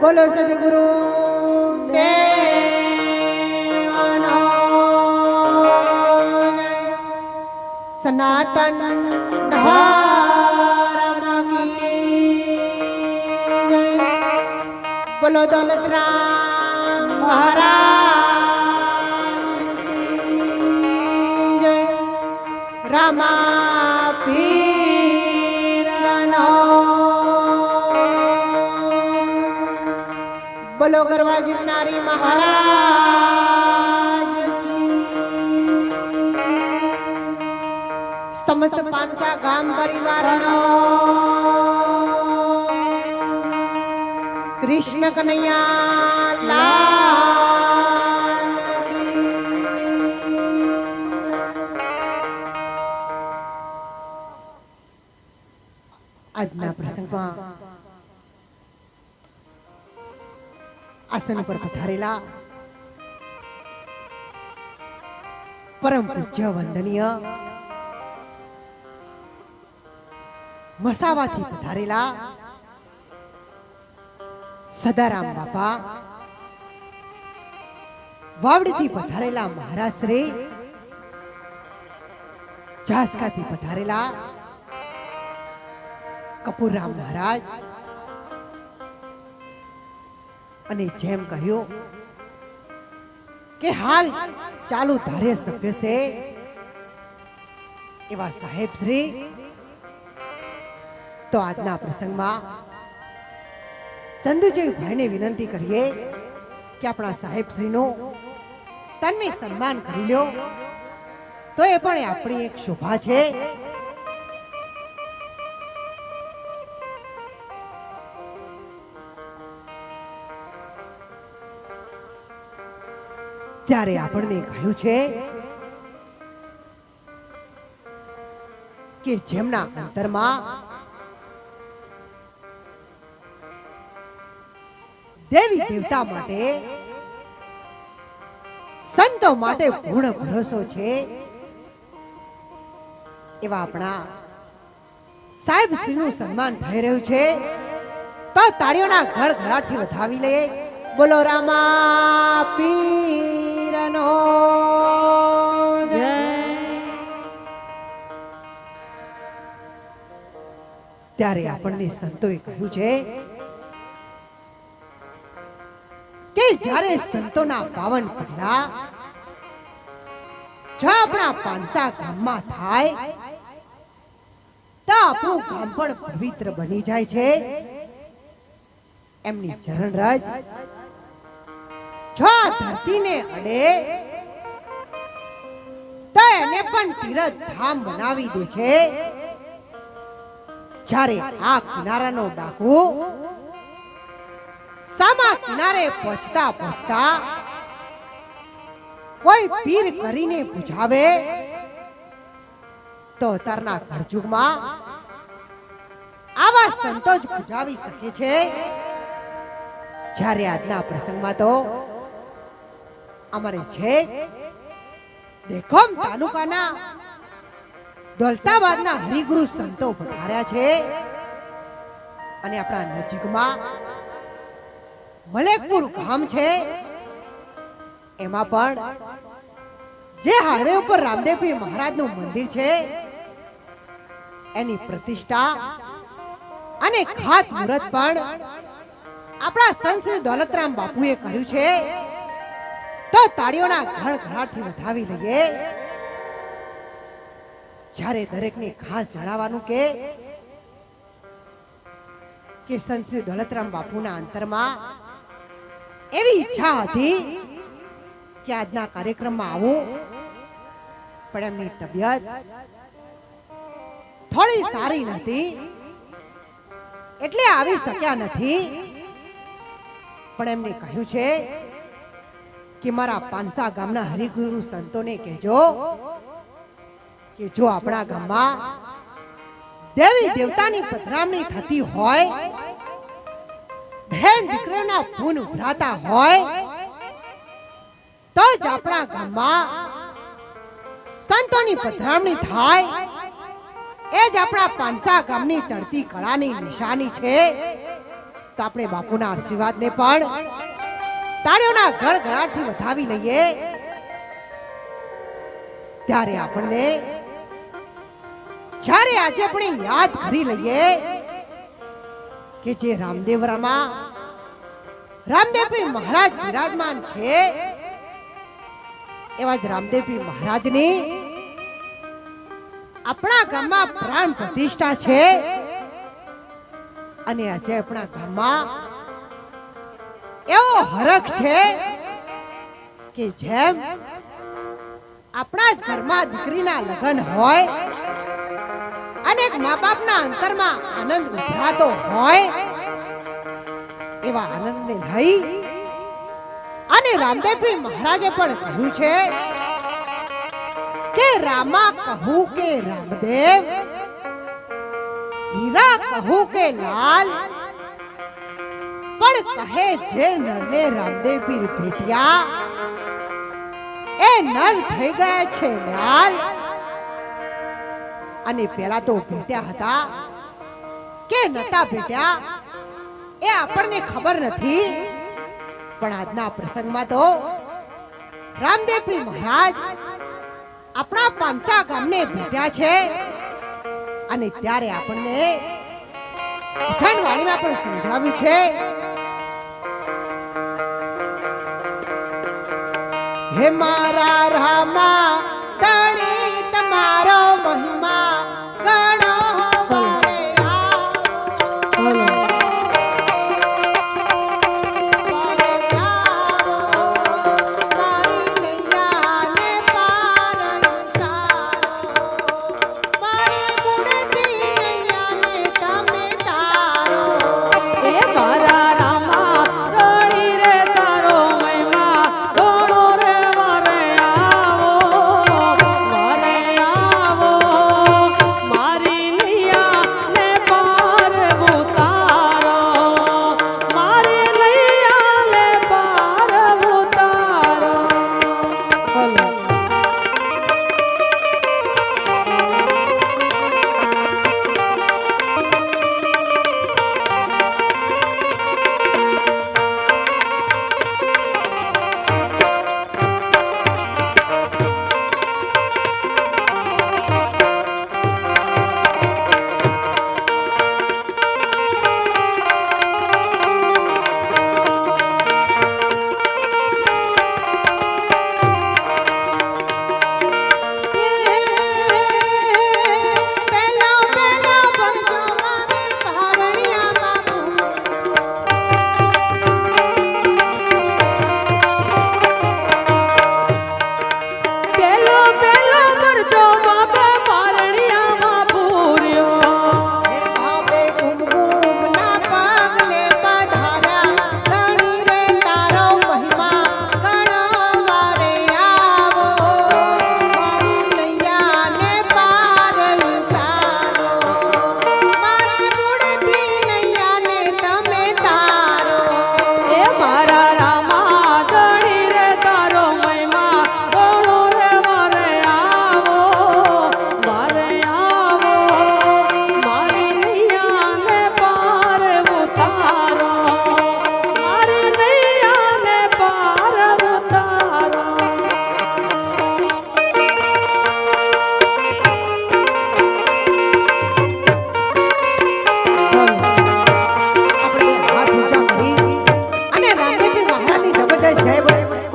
બોલો સદગુરુ દેવનો સનાતન ધર્મ કી જય। બોલો દોલતરામ મહારાજ કી જય। રામા પીરનો બોલો ગરવા ગિરનારી મહારાજ કી। સમસ્ત પાનસા ગામ પરિવારનો કૃષ્ણ કનૈયા લાલ કી। આજના પ્રસંગમાં આસન પર પધારેલા પરમ પૂજ્ય વંદનીય મસાવાથી પધારેલા સદારામ બાપા, વાવડીથી પધારેલા મહારાજ શ્રી, જાસકાથી પધારેલા કપૂરરામ મહારાજ અને જેમ કહ્યું કે હાલ ચાલુ ધારે સભ્ય છે એવા સાહેબ શ્રી, તો આજના પ્રસંગમાં ચંદુજી ભાઈને વિનંતી કરીએ કે આપણા સાહેબ શ્રીનું તન્મય સન્માન કરી લ્યો, તો એ પણ આપણી એક શોભા છે। ત્યારે આપણને કહ્યું છે કે જેમના અંતરમાં દેવી દેવતા માટે, સંતો માટે પૂર્ણ ભરોસો છે એવા આપણા સાહેબ શ્રીનું સન્માન થઈ રહ્યું છે, તો તાળીઓના ગળગળાટથી વધાવી લઈએ। બોલો રામા પીરનો જય। ત્યારે આપણને સંતોએ કહ્યું છે કે જ્યારે સંતોના પાવન પગલા જો આપણા પાનસા ગામમાં થાય તો આપણું ગામ પણ પવિત્ર બની જાય છે। એમની ચરણ રજ જો ધરતીને અડે તો એને પણ તીરથ ધામ બનાવી દે છે। જ્યારે આ કિનારાનો ડાકુ સામા કિનારે પહોંચતા પહોંચતા કોઈ પીર કરીને પૂજાવે તો અતારના કળજુગમાં આવા સંતો જ પૂજાવી શકે છે। જ્યારે આજના પ્રસંગમાં તો અમારે છે દેખોમ તાલુકાના દોલતાબાદના હરિગુરુ સંતો પધાર્યા છે, અને આપણા નજીકમાં મલેકપુર ગામ છે, એમાં પણ જે હાઈવે ઉપર રામદેવપીર મહારાજનું મંદિર છે એની પ્રતિષ્ઠા અને ખાત મુહૂર્ત પણ આપણા સંત દોલતરામ બાપુએ કર્યું છે। તો તાળીઓના ઘડઘડાટથી વધાવી લઈએ. જ્યારે દરેકને ખાસ જણાવવાનું કે સંત શ્રી દોલતરામ બાપુના અંતરમાં એવી ઈચ્છા હતી કે આજના કાર્યક્રમમાં આવું, પણ એમની તબિયત થોડી સારી નથી એટલે આવી શક્યા નથી. પણ એમને કહ્યું છે કે મારા પાનસા ગામના હરિગુરુ સંતોને કહેજો કે જો આપણા ગામમાં દેવી દેવતાની પધરામણી થતી હોય, બહેન દીકરીના પૂન ઉભરાતા હોય, તો જ આપણા ગામમાં સંતોની પધરામણી થાય. એ જ આપણા પાનસા ગામની ચડતી કળાની નિશાની છે. તો આપણે બાપુના આશીર્વાદને પણ તાળીઓના ગળગળાટથી વધાવી લઈએ. ત્યારે આપણને જ્યારે આજે આપણે યાદ કરી લઈએ કે જે રામદેવપીર મહારાજ બિરાજમાન છે, એવા જ રામદેવપીર મહારાજની આપણા ગામમાં પ્રાણ પ્રતિષ્ઠા છે. અને આજે આપણા ગામમાં એવો હરખ છે કે જેમ આપણા જ ઘરમાં દીકરીના લગ્ન હોય અને મા બાપના અંતરમાં આનંદ ઉભરાતો હોય, એવા આનંદને લઈ અને રામદેવપીર મહારાજે પણ કહ્યું છે કે રામા કહું કે રામદેવ, હીરા કહું કે લાલ, પણ કહે જે નરને રામદેવપીર ભેટ્યા એ નર થઈ ગયા છે લાલ. અને પેલા તો ભેટ્યા હતા કે નતા ભેટ્યા એ આપણને ખબર નથી, પણ આજના પ્રસંગમાં તો રામદેવપીર મહારાજ આપણા પાનસા ગામને ભેટ્યા છે. અને ત્યારે આપણને ભજનવાણીમાં પણ સમજાવ્યું છે, હે મારા રામા તણી તમારો મહિમા ગણો મારે આવો. જય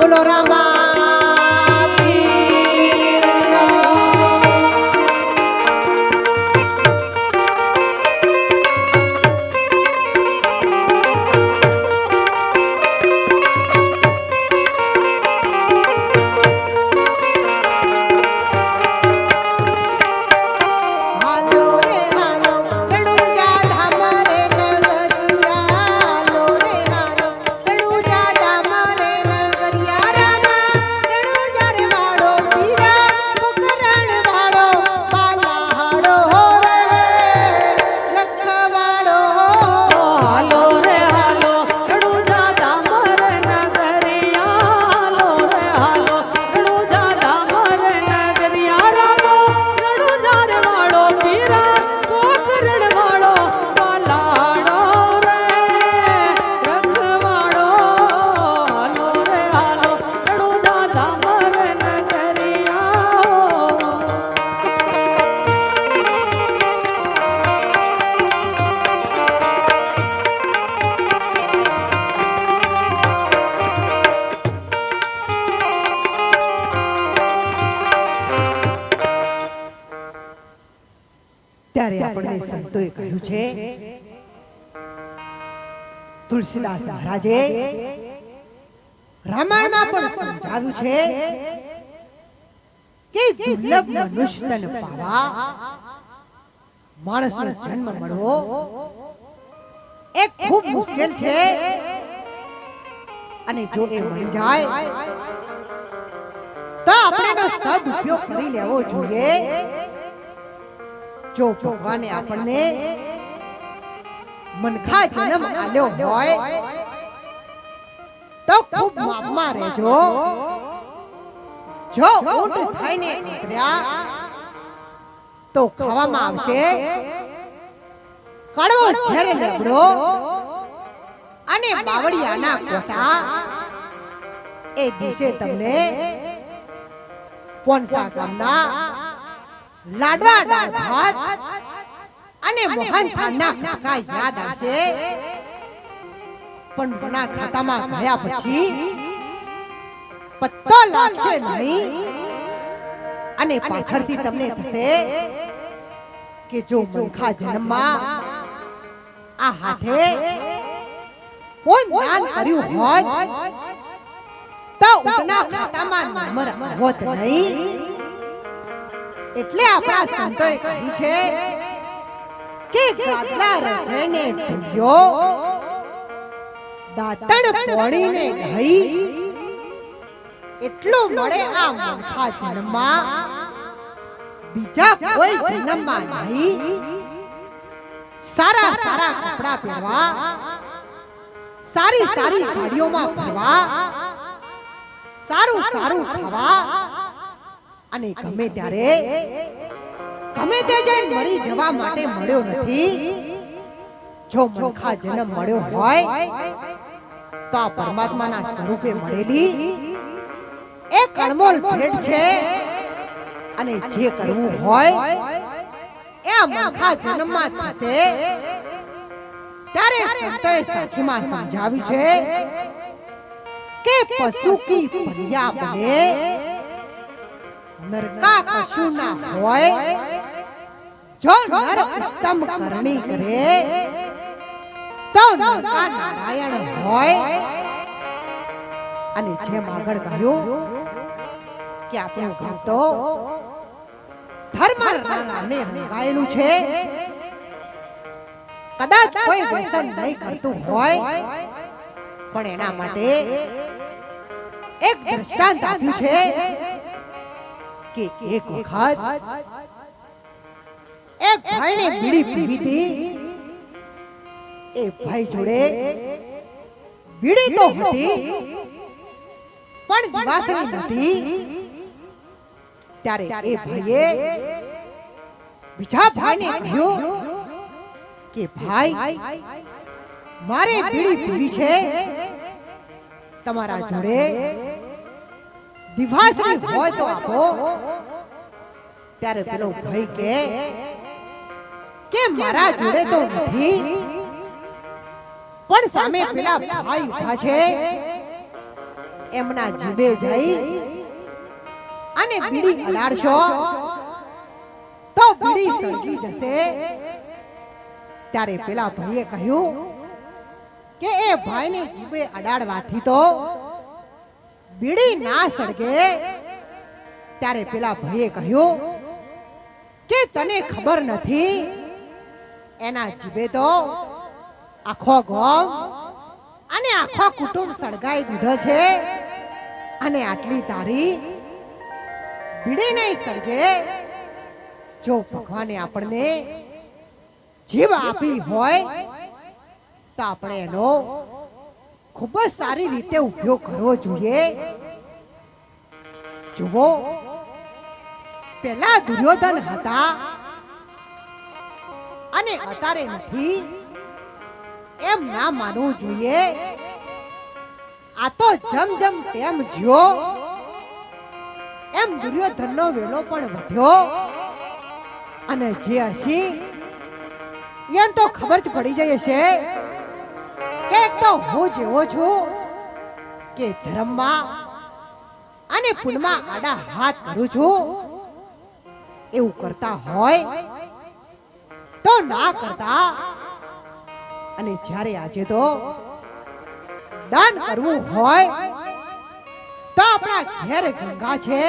બોલો રામા ત્યારે આપણને સંતોએ કહ્યું છે તુલસીદાસ મહારાજે રામાયણમાં પણ સમજાવ્યું છે કે દુર્લભ મનુષ્ય તન પાવા માણસનો જન્મ મળવો એ ખૂબ મુશ્કેલ છે અને જો એ મળી જાય તો આપણે એનો સદુપયોગ કરી લેવો જોઈએ જો ભગવાને આપણને મનખા જન્મ આલ્યો હોય તો ખૂબ માપમાં રહેજો જો ઊંટ થઈને ઉતર્યા તો ખાવામાં આવશે કડવો ઝેર લેબડો અને બાવળિયાના કોટા એ દિશે તમને પોનસા ગામના લાડવા દાળ ભાત અને મોહન થાળના કાકા યાદ આવશે પણ બના ખાતામાં ગયા પછી પત્તો લાગશે નહીં અને પાછળથી તમને થશે કે જો મૂર્ખા જન્મમાં આ હાથે કોઈ દાન કર્યું હોય તો ઉના ખાતામાં નંબર હોત નહીં એટલે આપણા સંતોએ કહ્યું છે કે ગાદલા રજને ઢૂંઢ્યો દાતણ પોણીને ગઈ એટલું મળે આ મૂર્ખા જન્મમાં બીજા કોઈ જન્મમાં નહીં સારા સારા કપડા પહેરવા સારી સારી ગાડીઓમાં ફરવા સારું સારું ખાવા અને ગમે ત્યારે ગમે તે જઈને મરી જવા માટે મળ્યો નથી જો મૂર્ખા જન્મ મળ્યો હોય તો આ પરમાત્માના સ્વરૂપે મળેલી એક અણમોલ ભેટ છે અને જે કરવું હોય એ આ મૂર્ખા જન્મમાં થશે ત્યારે સંતોએ સાખીમાં સમજાવ્યું છે કે પશુ કી પર્યા બને નરકા કશું ના હોય જો નર ઉત્તમ કરણી કરે તો નરકા નારાયણ હોય અને જેમ આગળ કહ્યું કે આપણું ગામ તો ધર્મ નામે રંગાયેલું છે કદાચ કોઈ વ્યસન નહીં કરતું હોય પણ એના માટે એક દ્રષ્ટાંત આપ્યું છે કે એક વખત એક ભાઈને બીડી પીવી હતી એ ભાઈ જોડે બીડી તો હતી પણ દિવાસળી નથી ત્યારે એ ભાઈએ બીજા ભાઈને કહ્યું કે ભાઈ મારે બીડી પીવી છે તમારા જોડે દિવાસળી હોય તો આપો ત્યારે પેલો ભાઈ કે મારા જોડે તો નથી પણ સામે પેલા ભાઈ ઊભા છે એમના જીભે જઈ અને બીડી અડાડશો તો બીડી સળગી જશે. ત્યારે પેલા ભાઈએ કહ્યું કે એ ભાઈની જીભે અડાડવાથી તો બીડી ના સળગે. ત્યારે પેલા ભાઈએ કહ્યું કે તને ખબર નથી, એના જીભે તો આખો ગામ અને આખો કુટુંબ સળગાઈ દીધો છે, અને આટલી તારી બીડી નહીં સળગે. જો ભગવાને આપણને જીભ આપી હોય તો આપણે એનો ખૂબ જ સારી રીતે ઉપયોગ કરવો જોઈએ. જુઓ, પેલા દુર્યોધન હતા અને અત્યારે નથી એમ ના માનવું જોઈએ. આ તો જમ જમ તેમ જ્યો એમ દુર્યોધનનો વેલો પણ વધ્યો, અને જે હસી એમ તો ખબર જ પડી જાય છે કે એક તો હું જેવો છું કે ધર્મમાં અને પુણ્યમાં આડા હાથ કરું છું, એવું કરતા હોય તો ના કરતા. અને જ્યારે આજે તો દાન કરવું હોય તો આપણા ઘેર ગંગા છે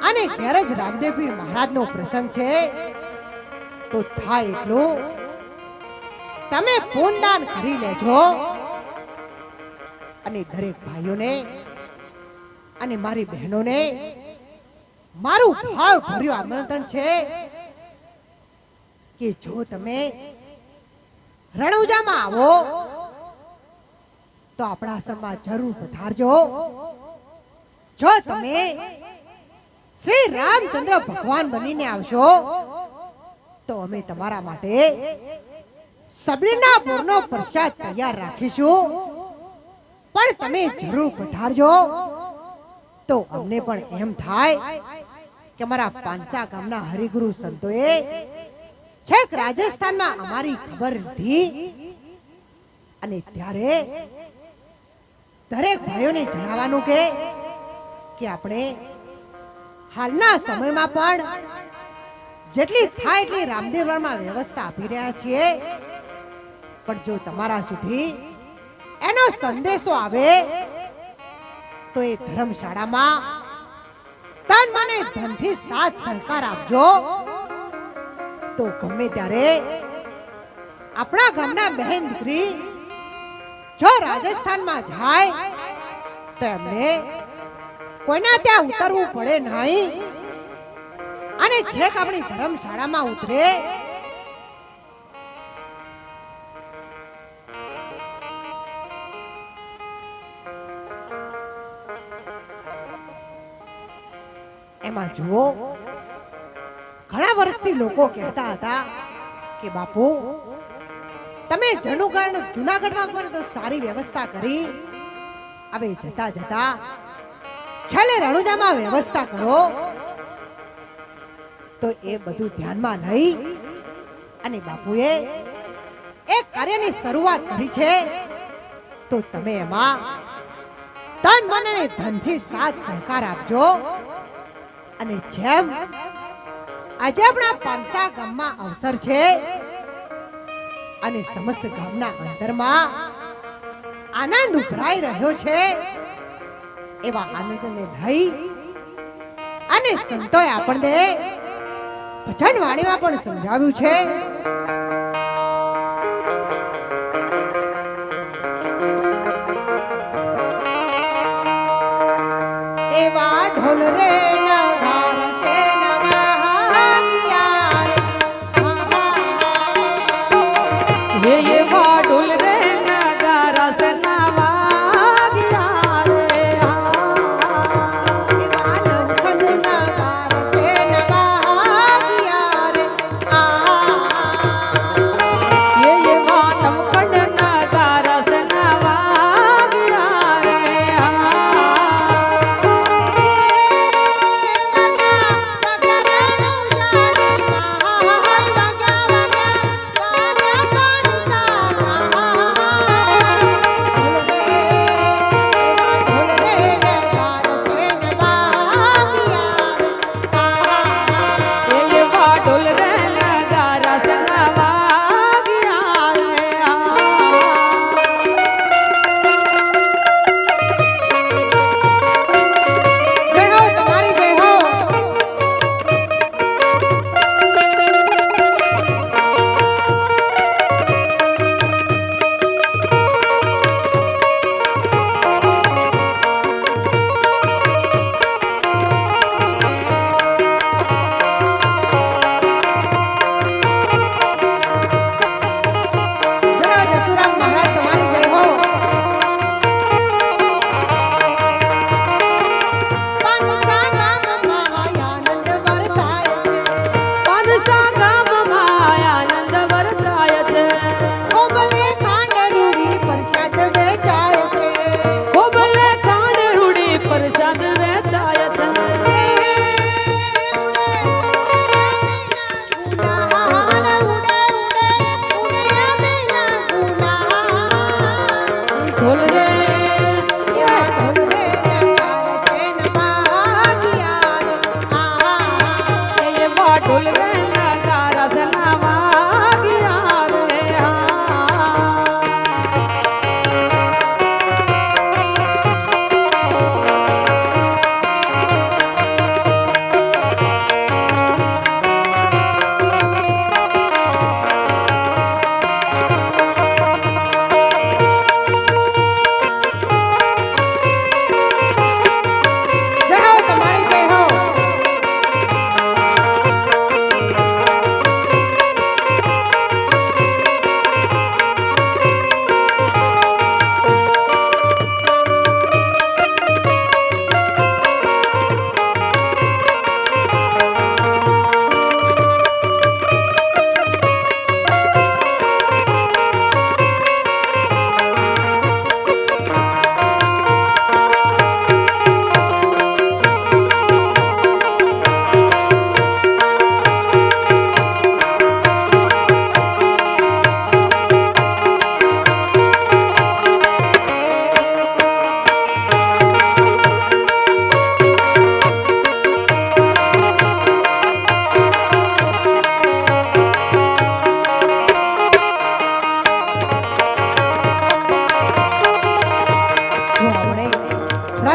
અને ઘેર જ રામદેવપીર મહારાજનો પ્રસંગ છે, તો થાય એટલું તમે પુણ્યદાન કરી લેજો. અને દરેક ભાઈઓને અને મારી બહેનોને મારું ભાવ ભર્યું આમંત્રણ છે કે જો તમે રણુજામાં આવો તો આપણા આશ્રમમાં જરૂર પધારજો. જો તમે શ્રી રામચંદ્ર ભગવાન બનીને આવશો તો અમે તમારા માટે સબરીના બોરનો પ્રસાદ તૈયાર રાખીશું, પણ તમે જરૂર પધારજો. તો અમને પણ એમ થાય કે મારા પાંસા ગામના હરિગુરુ સંતોએ છેક રાજસ્થાનમાં અમારી ખબર લીધી, અને ત્યારે દરેક ભાઈઓને જણાવવાનું કે આપણે હાલના સમયમાં પણ જેટલી થાય એટલી રામદેવરમાં વ્યવસ્થા આપી રહ્યા છીએ, પણ જો તમારા સુધી એનો સંદેશો આવે તો એ ધર્મશાળામાં તન મને ધનથી સાથ સહકાર આપજો. તો ગમે ત્યારે આપણા ગામના બહેન દીકરી જો રાજસ્થાનમાં જાય તો એમને કોઈના ત્યાં ઉતરવું પડે નહીં, અને છેક આપણી ધર્મશાળામાં ઉતરે. એમાં જુઓ, ઘણા વર્ષથી લોકો કહેતા હતા કે બાપુ તમે જુનાગઢમાં પણ તો સારી વ્યવસ્થા કરી, હવે જતા જતા છેલ્લે રણુજામાં વ્યવસ્થા કરો. તો એ બધું ધ્યાનમાં લઈ અને બાપુએ એક કાર્યની શરૂઆત કરી છે, તો તમે એમાં તન મન અને ધનથી સાથ સહકાર આપજો. અને જેમ આજે આપણા પાંસા ગામમાં અવસર છે અને સમસ્ત ગામના અંતરમાં આનંદ ઉભરાઈ રહ્યો છે, એવા આનંદને લઈ અને સંતોએ આપણને ભજન વાણીમાં પણ સમજાવ્યું છે. એવા ઢોલ રે નગાર છે નવાગિયા રે, એવા ઢોલ રે નગાર છે નવાગિયા રે, એવા નવખંડ નગાર છે નવાગિયા રે, એવા નવખંડ નગાર છે નવાગિયા રે.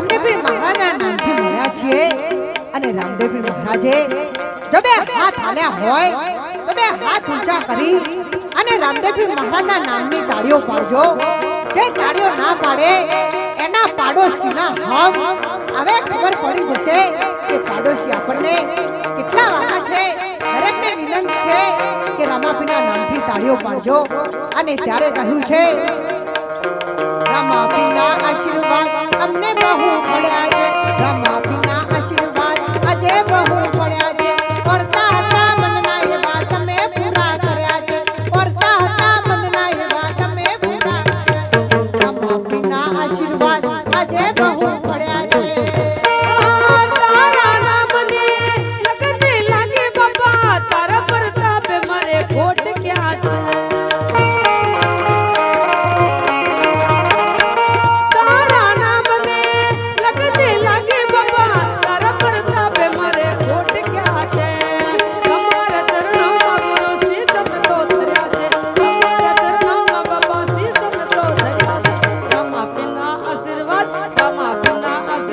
રામદેવપીર મહારાજના નામથી મળ્યા છીએ અને રામદેવપીર મહારાજે જો બે હાથ હાલ્યા હોય તો બે હાથ ઊંચા કરી અને રામદેવપીર મહારાજના નામની તાળીઓ પાડજો. જે તાળીઓ ના પાડે એના પાડોશીના હમ હવે ખબર પડી જશે કે પાડોશી આપણને કેટલા વાલા છે. દરેકને વિનંતી છે કે રામાપીરના નામથી તાળીઓ પાડજો. અને ત્યારે કહ્યું છે રામાપીરના આશીર્વાદ અમને બહુ મળ્યા છે. રામાપીરના આશીર્વાદ આજે બહુ મળ્યા છે. કરતા હતા મનના એવા તમે પૂરા કર્યા છે. કરતા હતા મનના એવા તમે પૂરા કર્યા છે. રામાપીરના આશીર્વાદ આજે બહુ મળ્યા છે. તારા નામને લગને લાગે બાપા, તારા પ્રતાપે મારે ખોટ ક્યાં છે? તારા નામને લગને લાગે બાપા, તારા પ્રતાપે મારે ખોટ ક્યાં છે? તમારા ચરણોમાં ગુરુ શ્રી સમતો ધર્યા છે. તમારા ચરણોમાં બાપા શ્રી સમતો ધર્યા છે. રામાપીરના આશીર્વાદ, રામાપીરના આશીર્વાદ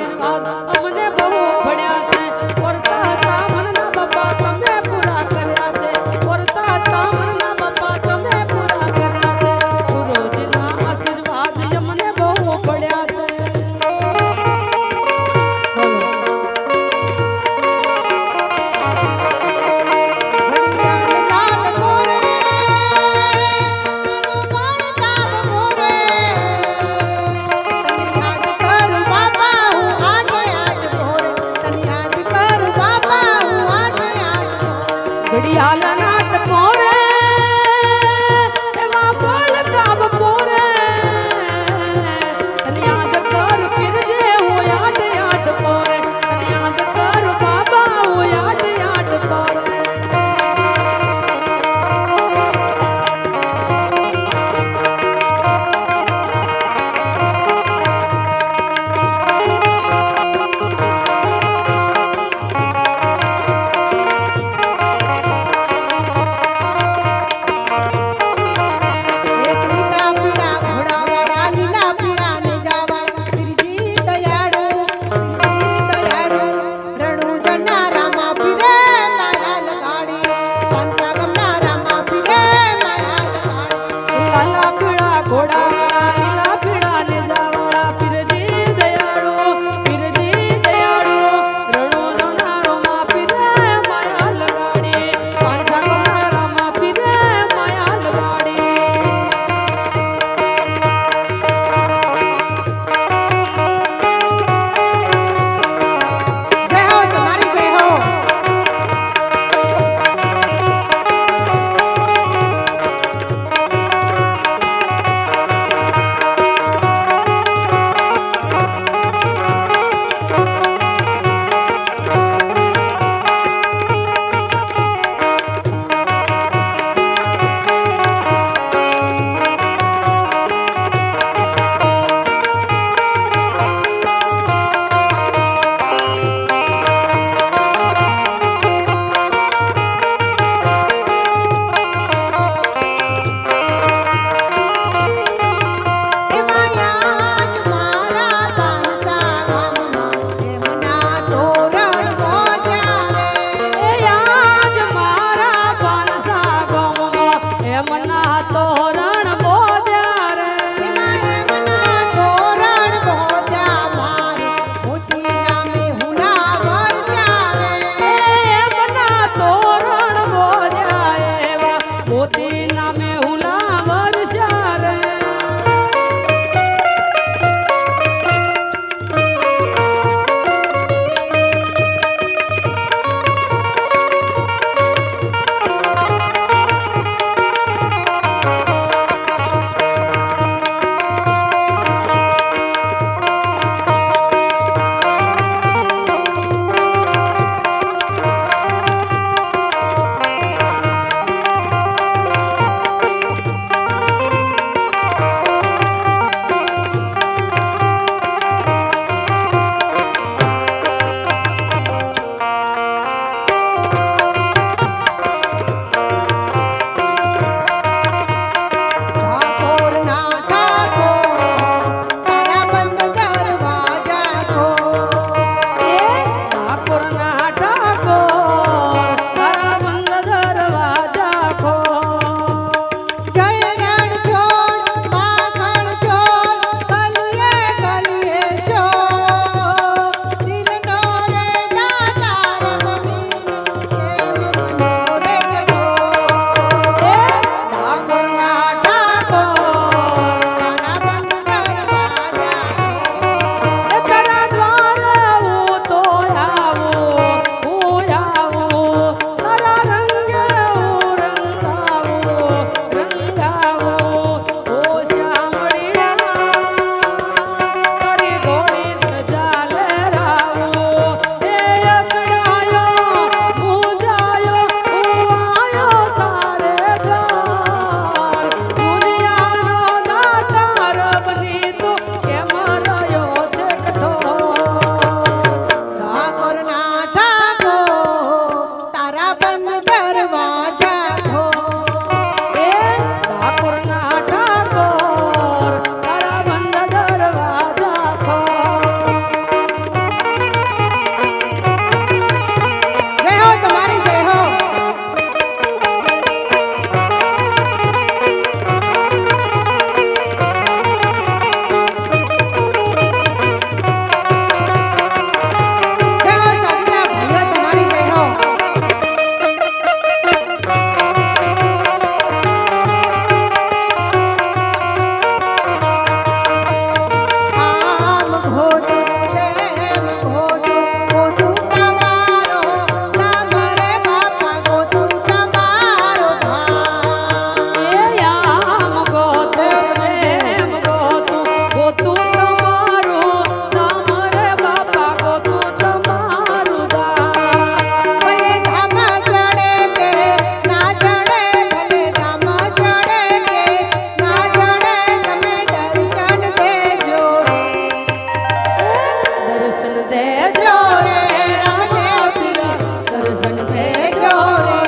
દેજો રે રામદેવ પિયા દર્શન દેજો રે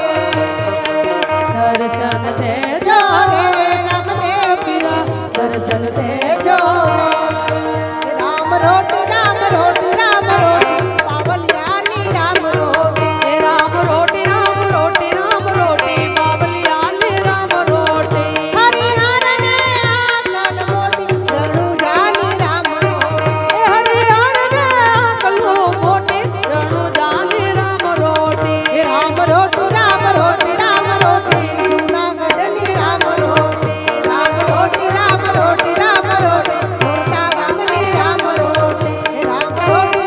દર્શન દેજો જો રે રામદેવ પિયા દર્શન દેજો રે રામ રોટી પાવલિયાની રામ રોટી રામ રોટી રામ રોટી રામ રોટી બાબલિયાની રામ રોટી હરિહર ને આંગણ મોટી રણુજાની રામ રોટી હરિહર ને આંકલો મોટી રણુજાની રામ રોટી રામ રોટી જૂનાગઢની રામ રોટી રામ રોટી મોરતા ગામની રામ રોટી રામ રોટી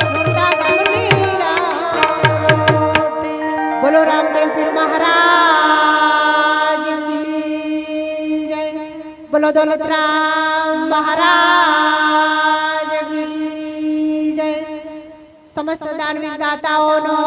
મોરતા ગામની રામ રોટી બોલો રામદેવ પીર મહારાજ કી જય બોલો દોલતરામ મહારાજ કી જય સમસ્ત દાનવીર દાતાઓનો